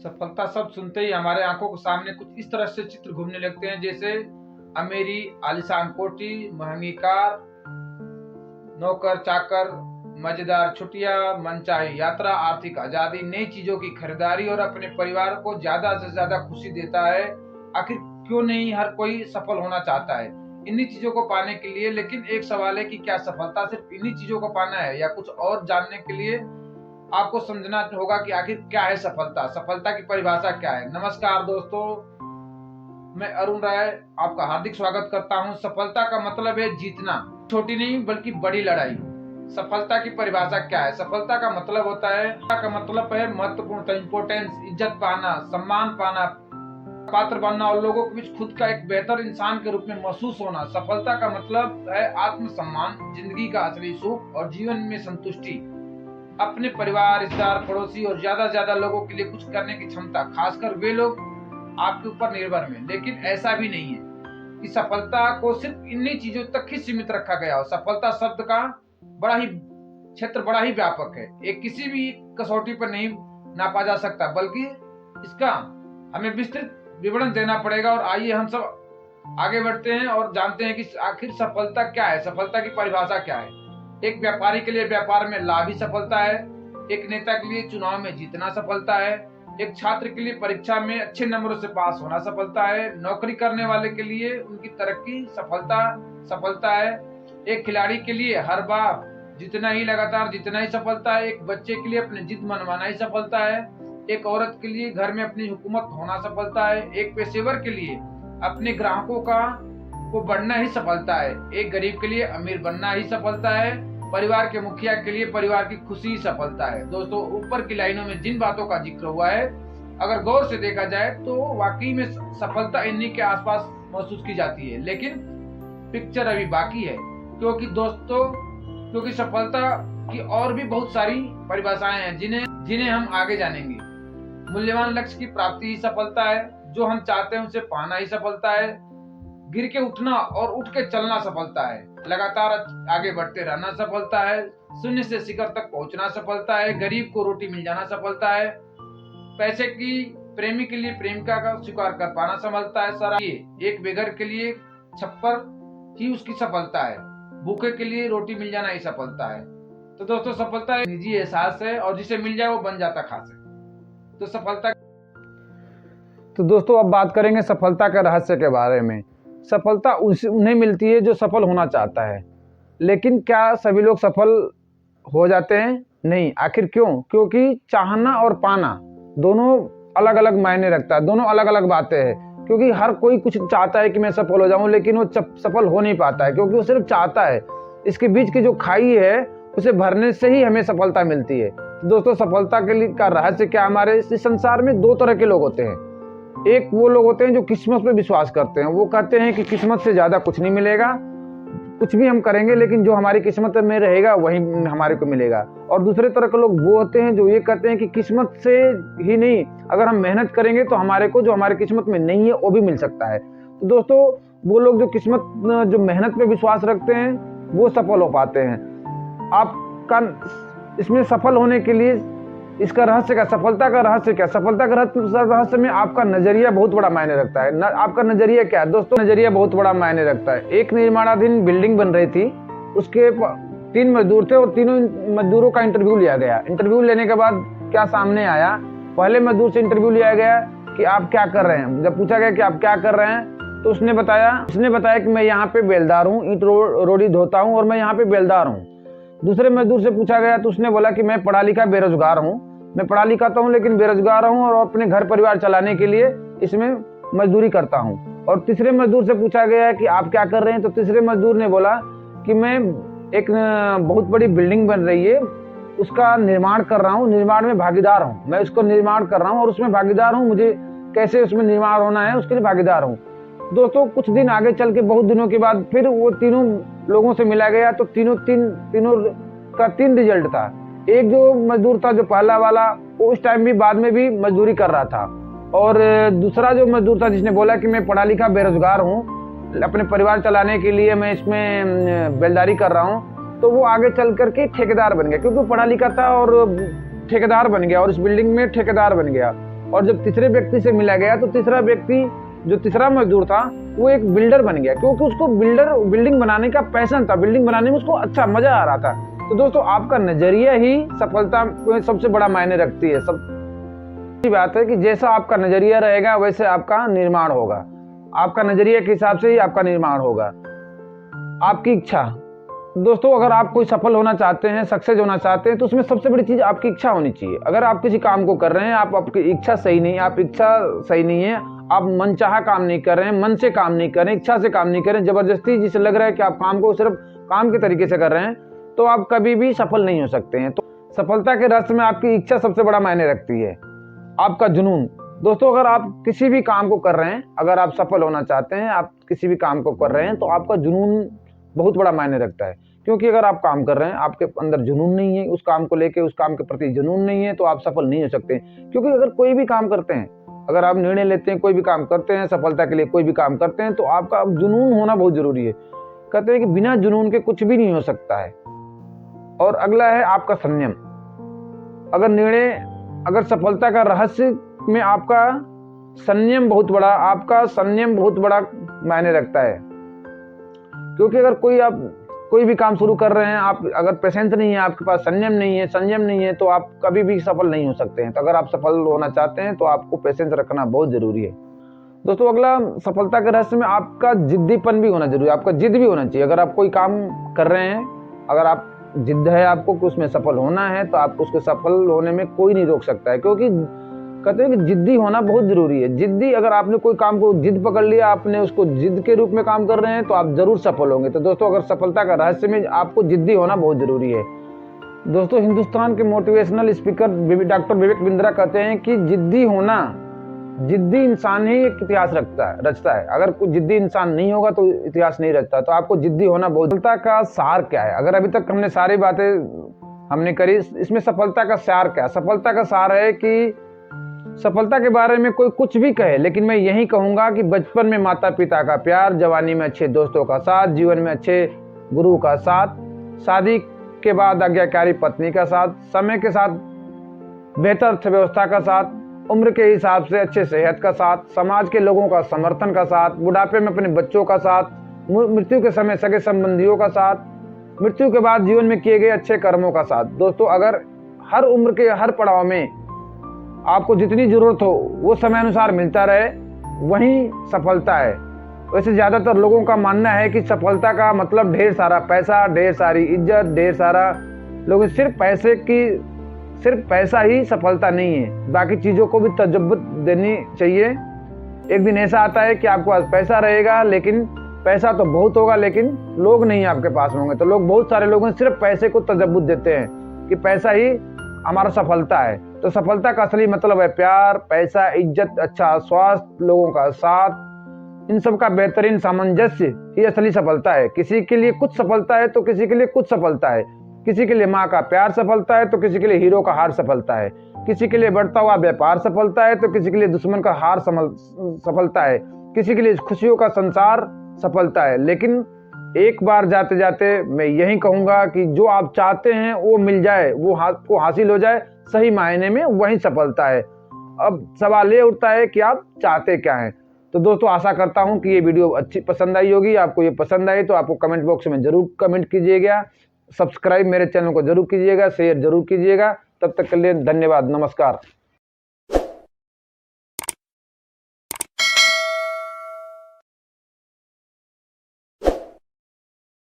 सफलता शब्द सुनते ही हमारे आंखों के सामने कुछ इस तरह से चित्र घूमने लगते हैं, जैसे अमीरी, आलीशान कोठी, महंगी कार, नौकर चाकर, मजेदार छुट्टियां, मनचाही यात्रा, आर्थिक आजादी, नई चीजों की खरीदारी और अपने परिवार को ज्यादा से ज्यादा खुशी देता है। आखिर क्यों नहीं हर कोई सफल होना चाहता है इन्हीं चीजों को पाने के लिए। लेकिन एक सवाल है कि क्या सफलता सिर्फ इन्हीं चीजों को पाना है या कुछ और जानने के लिए आपको समझना होगा कि आखिर क्या है सफलता, सफलता की परिभाषा क्या है। नमस्कार दोस्तों, मैं अरुण राय आपका हार्दिक स्वागत करता हूं। सफलता का मतलब है जीतना, छोटी नहीं बल्कि बड़ी लड़ाई। सफलता की परिभाषा क्या है? सफलता का मतलब होता है महत्वपूर्ण, इंपोर्टेंस, इज्जत पाना, सम्मान पाना, पात्र बनना और लोगों के बीच खुद का एक बेहतर इंसान के रूप में महसूस होना। सफलता का मतलब है आत्मसम्मान, जिंदगी का असली सुख और जीवन में संतुष्टि, अपने परिवार, रिश्तेदार, पड़ोसी और ज्यादा लोगों के लिए कुछ करने की क्षमता, खासकर वे लोग आपके ऊपर निर्भर में। लेकिन ऐसा भी नहीं है कि सफलता को सिर्फ इन्हीं चीजों तक ही सीमित रखा गया हो। सफलता शब्द का क्षेत्र बड़ा ही व्यापक है। एक किसी भी कसौटी पर नहीं नापा जा सकता, बल्कि इसका हमें विस्तृत विवरण देना पड़ेगा। और आइए हम सब आगे बढ़ते हैं और जानते हैं कि आखिर सफलता क्या है, सफलता की परिभाषा क्या है। एक व्यापारी के लिए व्यापार में लाभ ही सफलता है, एक नेता के लिए चुनाव में जीतना सफलता है, एक छात्र के लिए परीक्षा में अच्छे नंबरों से पास होना सफलता है, नौकरी करने वाले के लिए उनकी तरक्की सफलता है, एक खिलाड़ी के लिए हर बार जितना ही लगातार जितना ही सफलता है, एक बच्चे के लिए अपनी जिद मनवाना ही सफलता है, एक औरत के लिए घर में अपनी हुकूमत होना सफलता है, एक पेशेवर के लिए अपने ग्राहकों को बढ़ना ही सफलता है, एक गरीब के लिए अमीर बनना ही सफलता है, परिवार के मुखिया के लिए परिवार की खुशी ही सफलता है। दोस्तों, ऊपर की लाइनों में जिन बातों का जिक्र हुआ है, अगर गौर से देखा जाए तो वाकई में सफलता इन्हीं के आसपास महसूस की जाती है। लेकिन पिक्चर अभी बाकी है, क्योंकि सफलता की और भी बहुत सारी परिभाषाएं हैं जिन्हें हम आगे जानेंगे। मूल्यवान लक्ष्य की प्राप्ति ही सफलता है, जो हम चाहते हैं उसे पाना ही सफलता है, गिर के उठना और उठ के चलना सफलता है, लगातार आगे बढ़ते रहना सफलता है, शून्य से शिखर तक पहुंचना सफलता है, गरीब को रोटी मिल जाना सफलता है, पैसे की प्रेमी के लिए प्रेमिका का स्वीकार कर पाना सफलता है, एक बेघर के लिए छप्पर ही उसकी सफलता है, भूखे के लिए रोटी मिल जाना ही सफलता है। तो दोस्तों, सफलता एक निजी एहसास है और जिसे मिल जाए वो बन जाता खास है। तो दोस्तों, अब बात करेंगे सफलता के रहस्य के बारे में। सफलता उन्हें मिलती है जो सफल होना चाहता है। लेकिन क्या सभी लोग सफल हो जाते हैं? नहीं। आखिर क्यों? क्योंकि चाहना और पाना दोनों अलग अलग मायने रखता है, दोनों अलग अलग बातें हैं। क्योंकि हर कोई कुछ चाहता है कि मैं सफल हो जाऊं, लेकिन वो सफल हो नहीं पाता है, क्योंकि वो सिर्फ चाहता है। इसके बीच की जो खाई है उसे भरने से ही हमें सफलता मिलती है। तो दोस्तों, सफलता के लिए का रहस्य क्या? हमारे इस संसार में दो तरह के लोग होते हैं। एक वो लोग होते हैं जो किस्मत पे विश्वास करते हैं। वो कहते हैं कि किस्मत से ज्यादा कुछ नहीं मिलेगा, कुछ भी हम करेंगे लेकिन जो हमारी किस्मत में रहेगा वही हमारे को मिलेगा। और दूसरे तरह के लोग वो होते हैं जो ये कहते हैं कि किस्मत से ही नहीं, अगर हम मेहनत करेंगे तो हमारे को जो हमारी किस्मत में नहीं है वो भी मिल सकता है। तो दोस्तों, वो लोग जो मेहनत पे विश्वास रखते हैं वो सफल हो पाते हैं। आपका इसमें सफल होने के लिए इसका रहस्य क्या? सफलता का रहस्य क्या? सफलता का रहस्य में आपका नजरिया बहुत बड़ा मायने रखता है। आपका नजरिया क्या है? दोस्तों, नजरिया बहुत बड़ा मायने रखता है। एक निर्माणाधीन बिल्डिंग बन रही थी, उसके 3 मजदूर थे और तीनों मजदूरों का इंटरव्यू लिया गया। इंटरव्यू लेने के बाद क्या सामने आया? पहले मजदूर से इंटरव्यू लिया गया कि आप क्या कर रहे हैं। जब पूछा गया कि आप क्या कर रहे हैं तो उसने बताया कि मैं यहाँ पे बेलदार हूँ, ईंट रोड़ी धोता हूँ और मैं यहाँ पे बेलदार हूँ। दूसरे मजदूर से पूछा गया तो उसने बोला कि मैं पढ़ा लिखा बेरोजगार हूँ, मैं पढ़ा लिखा तो हूँ लेकिन बेरोजगार हूँ और अपने घर परिवार चलाने के लिए इसमें मजदूरी करता हूँ। और तीसरे मजदूर से पूछा गया कि आप क्या कर रहे हैं, तो तीसरे मजदूर ने बोला कि मैं एक बहुत बड़ी बिल्डिंग बन रही है, उसका निर्माण कर रहा हूँ, निर्माण में भागीदार हूँ, मैं उसको निर्माण कर रहा हूँ और उसमें भागीदार हूँ, मुझे कैसे उसमें निर्माण होना है उसके लिए भागीदार हूँ। दोस्तों, कुछ दिन आगे चल के बहुत दिनों के बाद फिर वो तीनों लोगों से मिला गया तो तीनों का 3 रिजल्ट था। एक जो मजदूर था जो पहला वाला, वो उस टाइम भी बाद में भी मजदूरी कर रहा था, और दूसरा जो मजदूर था जिसने बोला कि मैं पढ़ा लिखा बेरोजगार हूँ, अपने परिवार चलाने के लिए मैं इसमें बेलदारी कर रहा हूँ, तो वो आगे चल करके ठेकेदार बन गया, क्योंकि पढ़ा लिखा था और ठेकेदार बन गया और इस बिल्डिंग में ठेकेदार बन गया। और जब तीसरे व्यक्ति से मिला गया तो तीसरा व्यक्ति, जो तीसरा मजदूर था, वो एक बिल्डर बन गया, क्योंकि उसको बिल्डिंग बनाने का पैशन था, बिल्डिंग बनाने में उसको अच्छा मजा आ रहा था। तो दोस्तों, आपका नजरिया ही सफलता में सबसे बड़ा मायने रखती है। सबसे बात है कि जैसा आपका नजरिया रहेगा वैसे आपका निर्माण होगा, आपका नजरिया के हिसाब से ही आपका निर्माण होगा। आपकी इच्छा, दोस्तों, अगर आप कोई सफल होना चाहते हैं, सक्सेस होना चाहते हैं, तो उसमें सबसे बड़ी चीज आपकी इच्छा होनी चाहिए। अगर आप किसी काम को कर रहे हैं, आपकी इच्छा सही नहीं है, आप मनचाहा काम नहीं कर रहे हैं, मन से काम नहीं कर रहे हैं, इच्छा से काम नहीं कर रहे हैं, जबरदस्ती जिसे लग रहा है कि आप काम को सिर्फ काम के तरीके से कर रहे हैं, तो आप कभी भी सफल नहीं हो सकते हैं। तो सफलता के रहस्य में आपकी इच्छा सबसे बड़ा मायने रखती है, आपका जुनून। दोस्तों, अगर आप किसी भी काम को कर रहे हैं, अगर आप सफल होना चाहते हैं, आप किसी भी काम को कर रहे हैं, तो आपका जुनून बहुत बड़ा मायने रखता है। क्योंकि अगर आप काम कर रहे हैं, आपके अंदर जुनून नहीं है, उस काम को लेके, उस काम के प्रति जुनून नहीं है, तो आप सफल नहीं हो सकते। क्योंकि अगर कोई भी काम करते हैं, अगर आप निर्णय लेते हैं, कोई भी काम करते हैं, सफलता के लिए कोई भी काम करते हैं, तो आपका जुनून होना बहुत जरूरी है। कहते हैं कि बिना जुनून के कुछ भी नहीं हो सकता है। और अगला है आपका संयम। अगर सफलता का रहस्य में आपका संयम बहुत बड़ा मायने रखता है। क्योंकि अगर कोई भी काम शुरू कर रहे हैं, आप अगर पेशेंस नहीं है, आपके पास संयम नहीं है, तो आप कभी भी सफल नहीं हो सकते हैं। तो अगर आप सफल होना चाहते हैं तो आपको पेशेंस रखना बहुत जरूरी है। दोस्तों, अगला सफलता के रहस्य में आपका जिद्दीपन भी होना जरूरी है, आपका जिद भी होना चाहिए। अगर आप कोई काम कर रहे हैं, अगर आप जिद है आपको कि उसमें सफल होना है, तो आपको उसको सफल होने में कोई नहीं रोक सकता है। क्योंकि कहते हैं कि जिद्दी होना बहुत जरूरी है। जिद्दी, अगर आपने कोई काम को जिद पकड़ लिया, आपने उसको जिद के रूप में काम कर रहे हैं, तो आप जरूर सफल होंगे। तो दोस्तों, अगर सफलता का रहस्य में आपको जिद्दी होना बहुत जरूरी है। दोस्तों, हिंदुस्तान के motivational speaker doctor Vivek Bindra कहते हैं कि जिद्दी इंसान ही एक इतिहास रचता है। अगर कोई जिद्दी इंसान नहीं होगा तो इतिहास नहीं रचता। तो आपको जिद्दी होना बहुत। सफलता का सार क्या है? अगर अभी तक हमने सारी बातें हमने करी, इसमें सफलता का सार क्या है? सफलता का सार है कि सफलता के बारे में कोई कुछ भी कहे, लेकिन मैं यही कहूंगा कि बचपन में माता पिता का प्यार, जवानी में अच्छे दोस्तों का साथ, जीवन में अच्छे गुरु का साथ, शादी के बाद आज्ञाकारी पत्नी का साथ, समय के साथ बेहतर अर्थव्यवस्था का साथ, उम्र के हिसाब से अच्छे सेहत का साथ, समाज के लोगों का समर्थन का साथ, बुढ़ापे में अपने बच्चों का साथ, मृत्यु के समय सगे संबंधियों का साथ, मृत्यु के बाद जीवन में किए गए अच्छे कर्मों का साथ। दोस्तों, अगर हर उम्र के हर पड़ाव में आपको जितनी जरूरत हो वो समय अनुसार मिलता रहे, वही सफलता है। वैसे ज्यादातर लोगों का मानना है कि सफलता का मतलब ढेर सारा पैसा, ढेर सारी इज्जत, ढेर सारा लोग। सिर्फ पैसा ही सफलता नहीं है, बाकी चीजों को भी तजब्बुत देनी चाहिए। एक दिन ऐसा आता है कि आपके पास पैसा रहेगा, लेकिन पैसा तो बहुत होगा, लेकिन लोग नहीं आपके पास होंगे। तो बहुत सारे लोग सिर्फ पैसे को तजब्बुत देते हैं कि पैसा ही हमारा सफलता है। तो सफलता का असली मतलब है प्यार, पैसा, इज्जत, अच्छा स्वास्थ्य, लोगों का साथ, इन सब का बेहतरीन सामंजस्य ही असली सफलता है। किसी के लिए कुछ सफलता है तो किसी के लिए कुछ सफलता है। किसी के लिए माँ का प्यार सफलता है तो किसी के लिए हीरो का हार सफलता है। किसी के लिए बढ़ता हुआ व्यापार सफलता है तो किसी के लिए दुश्मन का हार सफलता है। किसी के लिए खुशियों का संसार सफलता है। लेकिन एक बार जाते जाते मैं यही कहूंगा कि जो आप चाहते हैं वो मिल जाए, वो आपको हासिल हो जाए, सही मायने में वही सफलता है। अब सवाल ये उठता है कि आप चाहते क्या हैं। तो दोस्तों, आशा करता हूं कि ये वीडियो अच्छी पसंद आई होगी। आपको ये पसंद आई तो आपको कमेंट बॉक्स में जरूर कमेंट कीजिएगा, सब्सक्राइब मेरे चैनल को जरूर कीजिएगा, शेयर जरूर कीजिएगा। तब तक के लिए धन्यवाद, नमस्कार।